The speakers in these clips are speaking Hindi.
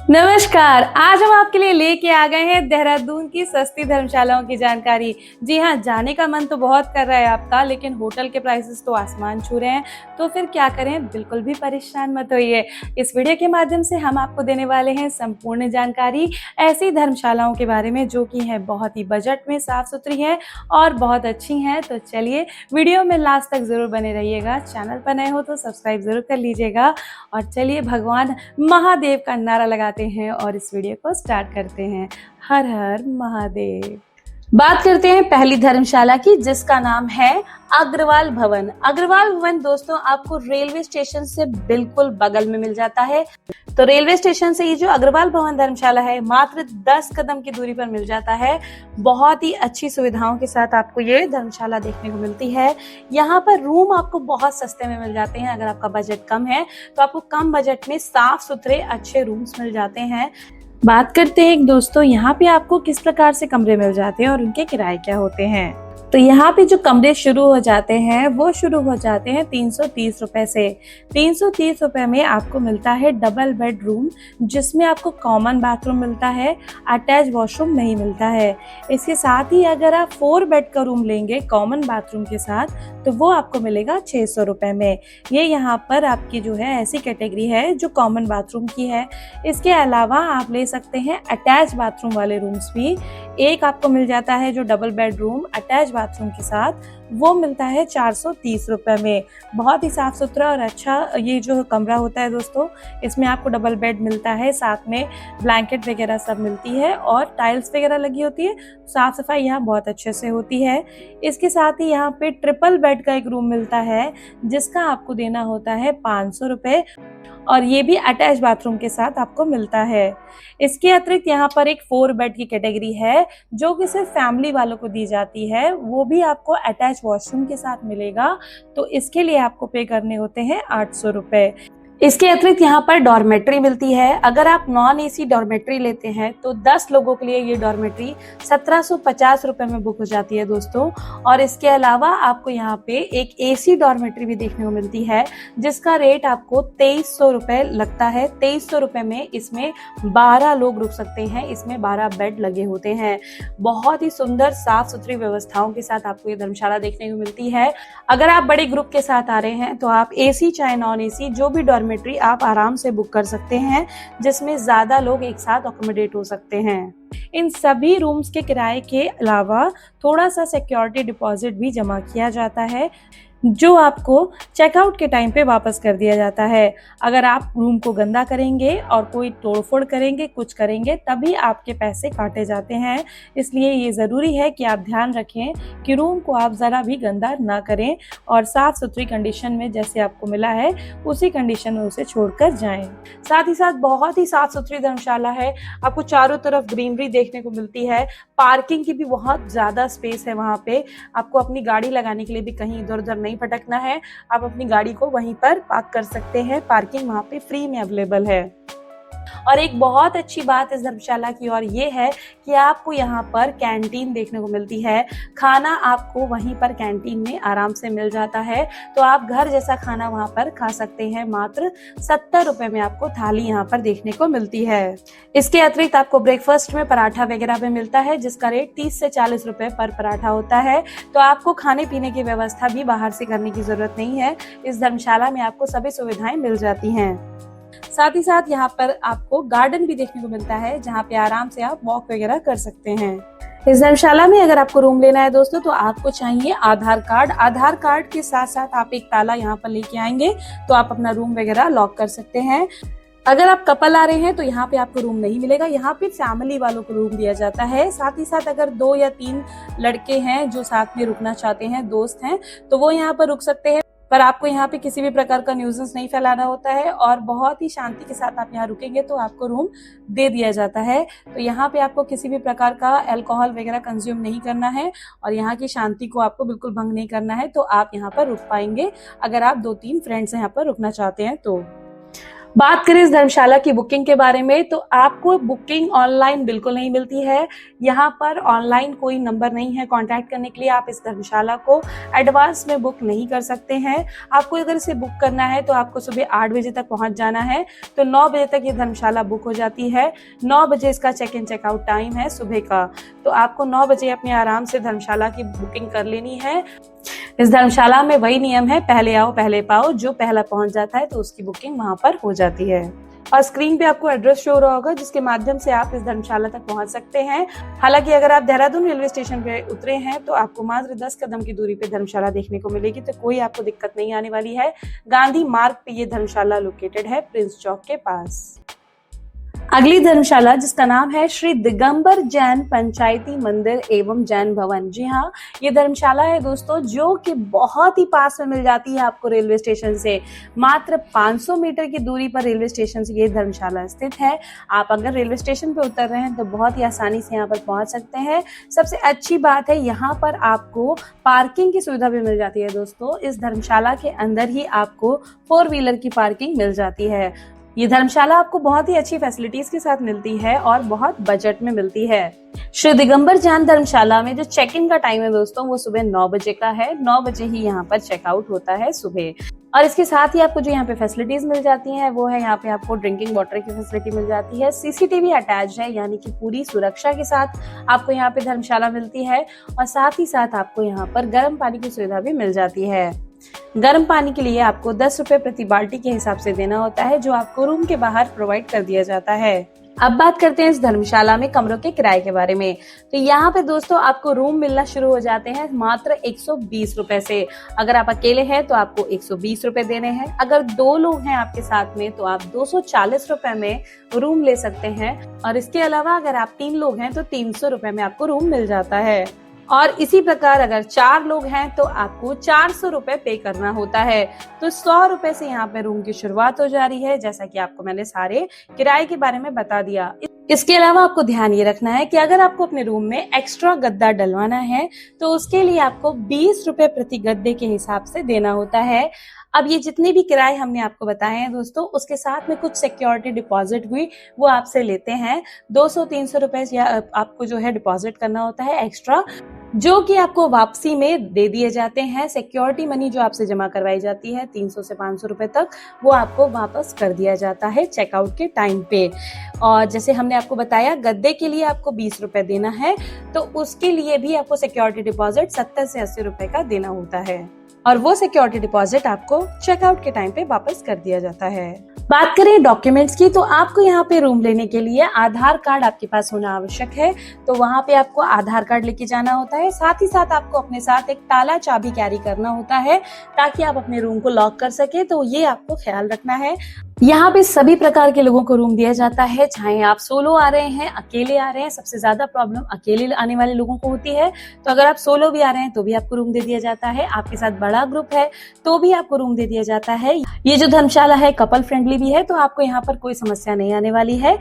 नमस्कार। आज हम आपके लिए लेके आ गए हैं देहरादून की सस्ती धर्मशालाओं की जानकारी। जी हाँ, जाने का मन तो बहुत कर रहा है आपका, लेकिन होटल के प्राइसेस तो आसमान छू रहे हैं। तो फिर क्या करें? बिल्कुल भी परेशान मत होइए। इस वीडियो के माध्यम से हम आपको देने वाले हैं संपूर्ण जानकारी ऐसी धर्मशालाओं के बारे में जो कि हैं बहुत ही बजट में, साफ-सुथरी हैं और बहुत अच्छी हैं। तो चलिए वीडियो में लास्ट तक ज़रूर बने रहिएगा। चैनल पर नए हो तो सब्सक्राइब ज़रूर कर लीजिएगा और चलिए भगवान महादेव का नारा लगाते हैं और इस वीडियो को स्टार्ट करते हैं। हर हर महादेव। बात करते हैं पहली धर्मशाला की, जिसका नाम है अग्रवाल भवन। अग्रवाल भवन दोस्तों आपको रेलवे स्टेशन से बिल्कुल बगल में मिल जाता है। तो रेलवे स्टेशन से ये जो अग्रवाल भवन धर्मशाला है मात्र 10 कदम की दूरी पर मिल जाता है। बहुत ही अच्छी सुविधाओं के साथ आपको ये धर्मशाला देखने को मिलती है। यहाँ पर रूम आपको बहुत सस्ते में मिल जाते हैं। अगर आपका बजट कम है तो आपको कम बजट में साफ सुथरे अच्छे रूम्स मिल जाते हैं। बात करते हैं दोस्तों यहाँ पे आपको किस प्रकार से कमरे मिल जाते हैं और उनके किराए क्या होते हैं। तो यहाँ पे जो कमरे शुरू हो जाते हैं वो शुरू हो जाते हैं 330 रुपए से। 330 रुपए में आपको मिलता है डबल बेड रूम, जिसमें आपको कॉमन बाथरूम मिलता है, अटैच वॉशरूम नहीं मिलता है। इसके साथ ही अगर आप 4 बेड का रूम लेंगे कॉमन बाथरूम के साथ तो वो आपको मिलेगा 600 रुपए में। ये यहाँ पर आपकी जो है ऐसी कैटेगरी है जो कॉमन बाथरूम की है। इसके अलावा आप ले सकते हैं अटैच बाथरूम वाले रूम्स भी। एक आपको मिल जाता है जो double bed room attach bathroom के साथ, वो मिलता है 430 रुपए में। बहुत ही साफ सुथरा और अच्छा ये जो कमरा होता है दोस्तों, इसमें आपको डबल बेड मिलता है, साथ में ब्लैंकेट वगैरह सब मिलती है और टाइल्स वगैरह लगी होती है। साफ सफाई यहाँ बहुत अच्छे से होती है। इसके साथ ही यहाँ पे ट्रिपल बेड का एक रूम मिलता है जिसका आपको देना होता है 500 रुपए और ये भी अटैच बाथरूम के साथ आपको मिलता है। इसके अतिरिक्त यहाँ पर एक 4 बेड की कैटेगरी है जो कि सिर्फ फैमिली वालों को दी जाती है, वो भी आपको अटैच वॉशरूम के साथ मिलेगा। तो इसके लिए आपको पे करने होते हैं 800 रुपए। इसके अतिरिक्त यहाँ पर डॉर्मेट्री मिलती है। अगर आप नॉन एसी डॉर्मेट्री लेते हैं तो 10 लोगों के लिए ये डॉर्मेट्री 1750 रुपए में बुक हो जाती है दोस्तों। और इसके अलावा आपको यहाँ पे एक एसी डॉर्मेट्री भी देखने को मिलती है जिसका रेट आपको 2300 रुपए लगता है। 2300 रुपए में इसमें 12 लोग रुक सकते हैं। इसमें 12 बेड लगे होते हैं। बहुत ही सुंदर साफ सुथरी व्यवस्थाओं के साथ आपको ये धर्मशाला देखने को मिलती है। अगर आप बड़े ग्रुप के साथ आ रहे हैं तो आप एसी चाहे नॉन एसी जो भी डॉर्मेट्री आप आराम से बुक कर सकते हैं, जिसमें ज्यादा लोग एक साथ अकोमोडेट हो सकते हैं। इन सभी रूम्स के किराए के अलावा थोड़ा सा सिक्योरिटी डिपॉजिट भी जमा किया जाता है जो आपको चेकआउट के टाइम पे वापस कर दिया जाता है। अगर आप रूम को गंदा करेंगे और कोई तोड़फोड़ करेंगे, कुछ करेंगे, तभी आपके पैसे काटे जाते हैं। इसलिए ये ज़रूरी है कि आप ध्यान रखें कि रूम को आप ज़रा भी गंदा ना करें और साफ़ सुथरी कंडीशन में जैसे आपको मिला है उसी कंडीशन में उसे छोड़कर जाएं। साथ ही साथ बहुत ही साफ़ सुथरी धर्मशाला है। आपको चारों तरफ ग्रीनरी देखने को मिलती है। पार्किंग की भी बहुत ज़्यादा स्पेस है वहाँ पे। आपको अपनी गाड़ी लगाने के लिए भी कहीं इधर उधर नहीं भटकना है। आप अपनी गाड़ी को वहीं पर पार्क कर सकते हैं। पार्किंग वहाँ पे फ्री में अवेलेबल है। और एक बहुत अच्छी बात इस धर्मशाला की और ये है कि आपको यहाँ पर कैंटीन देखने को मिलती है। खाना आपको वहीं पर कैंटीन में आराम से मिल जाता है। तो आप घर जैसा खाना वहाँ पर खा सकते हैं। मात्र 70 रुपए में आपको थाली यहाँ पर देखने को मिलती है। इसके अतिरिक्त आपको ब्रेकफास्ट में पराठा वगैरह भी मिलता है जिसका रेट 30 से 40 रुपए पर पराठा होता है। तो आपको खाने पीने की व्यवस्था भी बाहर से करने की जरूरत नहीं है। इस धर्मशाला में आपको सभी सुविधाएं मिल जाती हैं। साथ ही साथ यहाँ पर आपको गार्डन भी देखने को मिलता है जहाँ पे आराम से आप वॉक वगैरह कर सकते हैं। इस धर्मशाला में अगर आपको रूम लेना है दोस्तों तो आपको चाहिए आधार कार्ड। आधार कार्ड के साथ साथ आप एक ताला यहाँ पर लेके आएंगे तो आप अपना रूम वगैरह लॉक कर सकते हैं। अगर आप कपल आ रहे हैं तो यहाँ पे आपको रूम नहीं मिलेगा। यहाँ पे फैमिली वालों को रूम दिया जाता है। साथ ही साथ अगर 2 या 3 लड़के हैं जो साथ में रुकना चाहते हैं, दोस्त हैं, तो वो यहाँ पर रुक सकते हैं। पर आपको यहाँ पे किसी भी प्रकार का न्यूसेंस नहीं फैलाना होता है और बहुत ही शांति के साथ आप यहाँ रुकेंगे तो आपको रूम दे दिया जाता है। तो यहाँ पे आपको किसी भी प्रकार का अल्कोहल वगैरह कंज्यूम नहीं करना है और यहाँ की शांति को आपको बिल्कुल भंग नहीं करना है। तो आप यहाँ पर रुक पाएंगे अगर आप 2-3 फ्रेंड्स यहाँ पर रुकना चाहते हैं तो। बात करें इस धर्मशाला की बुकिंग के बारे में, तो आपको बुकिंग ऑनलाइन बिल्कुल नहीं मिलती है। यहाँ पर ऑनलाइन कोई नंबर नहीं है कांटेक्ट करने के लिए। आप इस धर्मशाला को एडवांस में बुक नहीं कर सकते हैं। आपको अगर इसे बुक करना है तो आपको सुबह 8 बजे तक पहुंच जाना है, तो 9 बजे तक ये धर्मशाला बुक हो जाती है। 9 बजे इसका चेक इन चेकआउट टाइम है सुबह का, तो आपको 9 बजे अपने आराम से धर्मशाला की बुकिंग कर लेनी है। इस धर्मशाला में वही नियम है, पहले आओ पहले पाओ। जो पहला पहुंच जाता है तो उसकी बुकिंग वहां पर हो जाती है। और स्क्रीन पे आपको एड्रेस शो हो रहा होगा जिसके माध्यम से आप इस धर्मशाला तक पहुंच सकते हैं। हालांकि अगर आप देहरादून रेलवे स्टेशन पे उतरे हैं तो आपको मात्र 10 कदम की दूरी पे धर्मशाला देखने को मिलेगी, तो कोई आपको दिक्कत नहीं आने वाली है। गांधी मार्ग पे ये धर्मशाला लोकेटेड है, प्रिंस चौक के पास। अगली धर्मशाला जिसका नाम है श्री दिगंबर जैन पंचायती मंदिर एवं जैन भवन। जी हाँ, ये धर्मशाला है दोस्तों जो कि बहुत ही पास में मिल जाती है आपको रेलवे स्टेशन से। मात्र 500 मीटर की दूरी पर रेलवे स्टेशन से ये धर्मशाला स्थित है। आप अगर रेलवे स्टेशन पे उतर रहे हैं तो बहुत ही आसानी से यहाँ पर पहुंच सकते हैं। सबसे अच्छी बात है यहाँ पर आपको पार्किंग की सुविधा भी मिल जाती है दोस्तों। इस धर्मशाला के अंदर ही आपको 4 व्हीलर की पार्किंग मिल जाती है। ये धर्मशाला आपको बहुत ही अच्छी फैसिलिटीज के साथ मिलती है और बहुत बजट में मिलती है। श्री दिगंबर जैन धर्मशाला में जो चेक इन का टाइम है दोस्तों वो सुबह 9 बजे का है। 9 बजे ही यहाँ पर चेकआउट होता है सुबह। और इसके साथ ही आपको जो यहाँ पे फैसिलिटीज मिल जाती हैं वो है, यहाँ पे आपको ड्रिंकिंग वाटर की फैसिलिटी मिल जाती है। सीसीटीवी अटैच है, यानी कि पूरी सुरक्षा के साथ आपको यहाँ पे धर्मशाला मिलती है। और साथ ही साथ आपको यहाँ पर गर्म पानी की सुविधा भी मिल जाती है। गर्म पानी के लिए आपको 10 रुपए प्रति बाल्टी के हिसाब से देना होता है, जो आपको रूम के बाहर प्रोवाइड कर दिया जाता है। अब बात करते हैं इस धर्मशाला में कमरों के किराए के बारे में। तो यहाँ पे दोस्तों आपको रूम मिलना शुरू हो जाते हैं मात्र 120 रुपए से। अगर आप अकेले हैं तो आपको 120 रुपए देने हैं। अगर 2 लोग हैं आपके साथ में तो आप 240 रुपए में रूम ले सकते हैं। और इसके अलावा अगर आप 3 लोग हैं तो 300 रुपए में आपको रूम मिल जाता है। और इसी प्रकार अगर 4 लोग हैं तो आपको 400 रुपए पे करना होता है। तो 100 रुपए से यहाँ पे रूम की शुरुआत हो जा रही है, जैसा कि आपको मैंने सारे किराए के बारे में बता दिया। इसके अलावा आपको ध्यान ये रखना है कि अगर आपको अपने रूम में एक्स्ट्रा गद्दा डलवाना है तो उसके लिए आपको 20 रुपए प्रति गद्दे के हिसाब से देना होता है। अब ये जितने भी किराए हमने आपको बताए हैं दोस्तों, उसके साथ में कुछ सिक्योरिटी डिपॉजिट भी वो आपसे लेते हैं। 200-300 रुपए आपको जो है डिपॉजिट करना होता है एक्स्ट्रा, जो कि आपको वापसी में दे दिए जाते हैं। सिक्योरिटी मनी जो आपसे जमा करवाई जाती है 300 से 500 रुपए तक, वो आपको वापस कर दिया जाता है चेकआउट के टाइम पे। और जैसे हमने आपको बताया गद्दे के लिए आपको 20 रुपए देना है, तो उसके लिए भी आपको सिक्योरिटी डिपॉजिट 70 से 80 रुपए का देना होता है। और वो सिक्योरिटी डिपॉजिट आपको चेकआउट के टाइम पे वापस कर दिया जाता है। बात करें डॉक्यूमेंट्स की, तो आपको यहाँ पे रूम लेने के लिए आधार कार्ड आपके पास होना आवश्यक है। तो वहाँ पे आपको आधार कार्ड लेके जाना होता है। साथ ही साथ आपको अपने साथ एक ताला चाबी कैरी करना होता है ताकि आप अपने रूम को लॉक कर सके। तो ये आपको ख्याल रखना है। यहाँ पे सभी प्रकार के लोगों को रूम दिया जाता है, चाहे आप सोलो आ रहे हैं, अकेले आ रहे हैं। सबसे ज्यादा प्रॉब्लम अकेले आने वाले लोगों को होती है, तो अगर आप सोलो भी आ रहे हैं तो भी आपको रूम दे दिया जाता है। आपके साथ बड़ा ग्रुप है तो भी आपको रूम दे दिया जाता है। ये जो धर्मशाला है कपल फ्रेंडली भी है, तो आपको यहाँ पर कोई समस्या नहीं आने वाली है।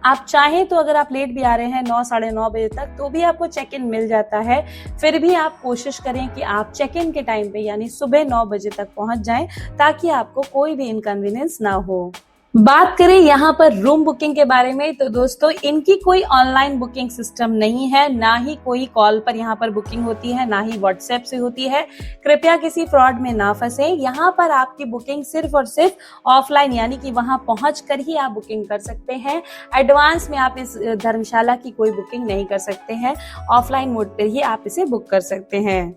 आप चाहें तो अगर आप लेट भी आ रहे हैं 9 साढ़े 9 बजे तक, तो भी आपको चेक इन मिल जाता है। फिर भी आप कोशिश करें कि आप चेक इन के टाइम पे यानी सुबह 9 बजे तक पहुंच जाएं, ताकि आपको कोई भी इनकन्वीनियंस ना हो। बात करें यहाँ पर रूम बुकिंग के बारे में, तो दोस्तों इनकी कोई ऑनलाइन बुकिंग सिस्टम नहीं है, ना ही कोई कॉल पर यहाँ पर बुकिंग होती है, ना ही व्हाट्सएप से होती है। कृपया किसी फ्रॉड में ना फंसे। यहाँ पर आपकी बुकिंग सिर्फ और सिर्फ ऑफलाइन यानी कि वहां पहुंच कर ही आप बुकिंग कर सकते हैं। एडवांस में आप इस धर्मशाला की कोई बुकिंग नहीं कर सकते हैं। ऑफलाइन मोड पर ही आप इसे बुक कर सकते हैं।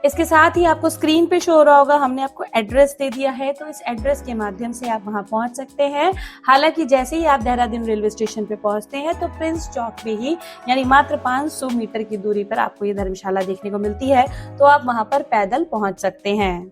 इसके साथ ही आपको स्क्रीन पे शो हो रहा होगा, हमने आपको एड्रेस दे दिया है, तो इस एड्रेस के माध्यम से आप वहां पहुंच सकते हैं। हालांकि जैसे ही आप देहरादून रेलवे स्टेशन पे पहुंचते हैं तो प्रिंस चौक पे ही यानी मात्र 500 मीटर की दूरी पर आपको ये धर्मशाला देखने को मिलती है, तो आप वहां पर पैदल पहुंच सकते हैं।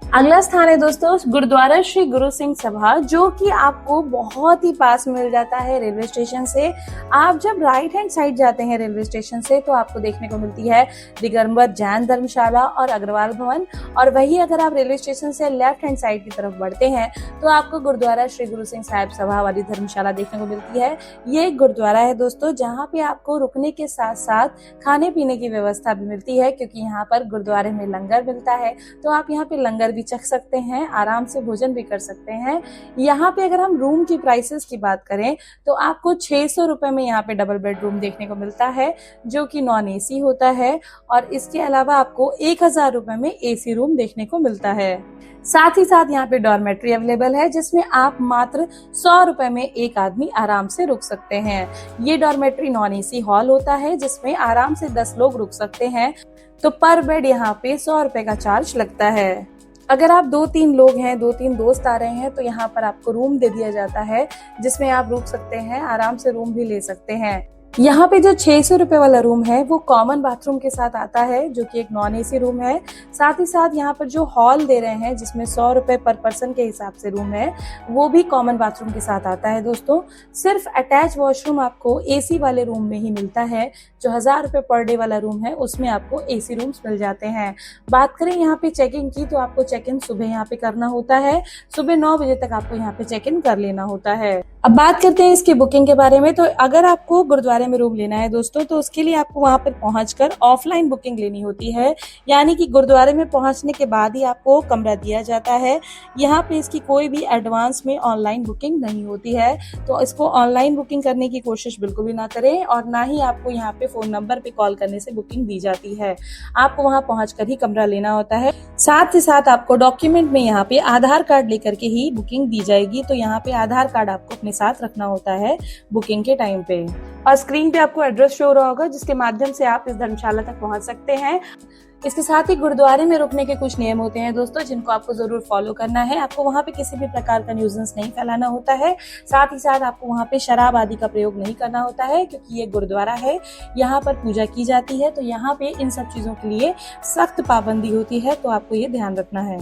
अगला स्थान है दोस्तों गुरुद्वारा श्री गुरु सिंह सभा, जो कि आपको बहुत ही पास मिल जाता है रेलवे स्टेशन से। आप जब राइट हैंड साइड जाते हैं रेलवे स्टेशन से तो आपको देखने को मिलती है दिगंबर जैन धर्मशाला और अग्रवाल भवन। और वही अगर आप रेलवे स्टेशन से लेफ्ट हैंड साइड की तरफ बढ़ते हैं तो आपको गुरुद्वारा श्री गुरु सिंह साहिब सभा वाली धर्मशाला देखने को मिलती है। ये एक गुरुद्वारा है दोस्तों, जहाँ पे आपको रुकने के साथ साथ खाने पीने की व्यवस्था भी मिलती है, क्योंकि यहाँ पर गुरुद्वारे में लंगर मिलता है, तो आप यहाँ पे लंगर भी चख सकते हैं, आराम से भोजन भी कर सकते हैं। यहाँ पे अगर हम रूम की प्राइसेस की बात करें तो आपको 600 रुपये में यहाँ पे डबल बेडरूम देखने को मिलता है, जो कि नॉन एसी होता है। और इसके अलावा आपको 1000 रुपये में एसी रूम देखने को मिलता है। साथ ही साथ यहाँ पे डॉर्मेट्री अवेलेबल है, जिसमें आप मात्र 100 रुपए में एक आदमी आराम से रुक सकते हैं। ये डॉर्मेट्री नॉन एसी हॉल होता है, जिसमें आराम से 10 लोग रुक सकते हैं। तो पर बेड यहाँ पे 100 रुपए का चार्ज लगता है। अगर आप 2-3 लोग हैं, 2-3 दोस्त आ रहे हैं, तो यहाँ पर आपको रूम दे दिया जाता है, जिसमें आप रुक सकते हैं, आराम से रूम भी ले सकते हैं। यहाँ पे जो 600 रुपए वाला रूम है वो कॉमन बाथरूम के साथ आता है, जो कि एक नॉन एसी रूम है। साथ ही साथ यहाँ पर जो हॉल दे रहे हैं, जिसमें 100 रुपए पर पर्सन के हिसाब से रूम है, वो भी कॉमन बाथरूम के साथ आता है। दोस्तों, सिर्फ अटैच वॉशरूम आपको एसी वाले रूम में ही मिलता है। जो 1000 रुपए पर डे वाला रूम है, उसमें आपको एसी रूम्स मिल जाते हैं। बात करें यहाँ पे चेक इन की, तो आपको चेक इन सुबह यहाँ पे करना होता है। सुबह 9 बजे तक आपको यहाँ पे चेक इन कर लेना होता है। अब बात करते हैं इसकी बुकिंग के बारे में। तो अगर आपको गुरुद्वारे में रूम लेना है दोस्तों, तो उसके लिए आपको वहां पर पहुंचकर ऑफलाइन बुकिंग लेनी होती है। यानी कि गुरुद्वारे में पहुंचने के बाद ही आपको कमरा दिया जाता है। यहाँ पे इसकी कोई भी एडवांस में ऑनलाइन बुकिंग नहीं होती है, तो इसको ऑनलाइन बुकिंग करने की कोशिश बिल्कुल भी ना करें, और ना ही आपको यहाँ पे फोन नंबर पे कॉल करने से बुकिंग दी जाती है। आपको वहां पहुंचकर ही कमरा लेना होता है। साथ ही साथ आपको डॉक्यूमेंट में यहाँ पे आधार कार्ड लेकर के ही बुकिंग दी जाएगी। तो यहाँ पे आधार कार्ड आपको अपने साथ रखना होता है बुकिंग के टाइम पे। और स्क्रीन पे आपको एड्रेस शो हो रहा होगा, जिसके माध्यम से आप इस धर्मशाला तक पहुंच सकते हैं। इसके साथ ही गुरुद्वारे में रुकने के कुछ नियम होते हैं दोस्तों, जिनको आपको जरूर फॉलो करना है। आपको वहां पे किसी भी प्रकार का न्यूजेंस नहीं फैलाना होता है। साथ ही साथ आपको वहां पे शराब आदि का प्रयोग नहीं करना होता है, क्योंकि ये गुरुद्वारा है, यहाँ पर पूजा की जाती है। तो यहाँ पे इन सब चीजों के लिए सख्त पाबंदी होती है, तो आपको ये ध्यान रखना है।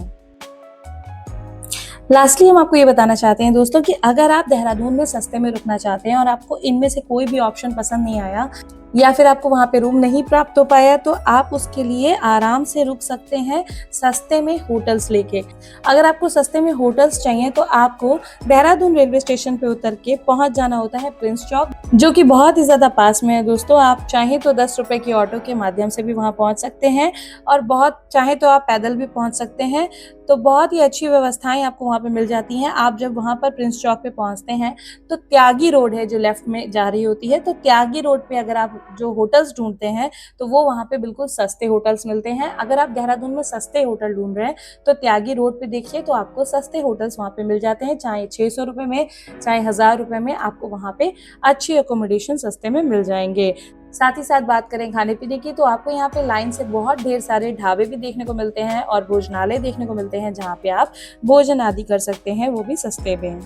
लास्टली हम आपको ये बताना चाहते हैं दोस्तों कि अगर आप देहरादून में सस्ते में रुकना चाहते हैं और आपको इनमें से कोई भी ऑप्शन पसंद नहीं आया, या फिर आपको वहां पे रूम नहीं प्राप्त हो पाया, तो आप उसके लिए आराम से रुक सकते हैं सस्ते में होटल्स लेके। अगर आपको सस्ते में होटल्स चाहिए तो आपको देहरादून रेलवे स्टेशन पे उतर के पहुंच जाना होता है प्रिंस चौक, जो कि बहुत ही ज्यादा पास में है दोस्तों। आप चाहें तो 10 रुपए की ऑटो के माध्यम से भी वहां पहुंच सकते हैं, और बहुत चाहे तो आप पैदल भी पहुंच सकते हैं। तो बहुत ही अच्छी व्यवस्थाएं आपको वहां पे मिल जाती हैं। आप जब वहां पर प्रिंस चौक पे पहुंचते हैं, तो त्यागी रोड है जो लेफ्ट में जा रही होती है, तो त्यागी रोड पे अगर आप जो होटल्स ढूंढते हैं, तो वो वहां पे बिल्कुल सस्ते होटल्स मिलते हैं। अगर आप देहरादून में सस्ते होटल ढूंढ रहे हैं, तो त्यागी रोड पे देखिए, तो आपको सस्ते होटल्स वहां पे मिल जाते हैं। चाहे 600 रुपए में, चाहे 1000 रुपए में, आपको वहां पे अच्छी अकोमोडेशन सस्ते में मिल जाएंगे। साथ ही साथ बात करें खाने पीने की, तो आपको यहाँ पे लाइन से बहुत ढेर सारे ढाबे भी देखने को मिलते हैं और भोजनालय देखने को मिलते हैं, जहाँ पे आप भोजन आदि कर सकते हैं, वो भी सस्ते में।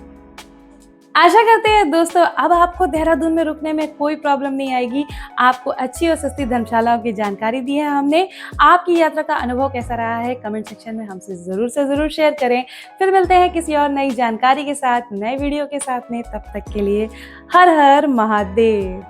आशा करते हैं दोस्तों अब आपको देहरादून में रुकने में कोई प्रॉब्लम नहीं आएगी। आपको अच्छी और सस्ती धर्मशालाओं की जानकारी दी है हमने। आपकी यात्रा का अनुभव कैसा रहा है, कमेंट सेक्शन में हमसे जरूर से जरूर शेयर करें। फिर मिलते हैं किसी और नई जानकारी के साथ, नए वीडियो के साथ में। तब तक के लिए हर हर महादेव।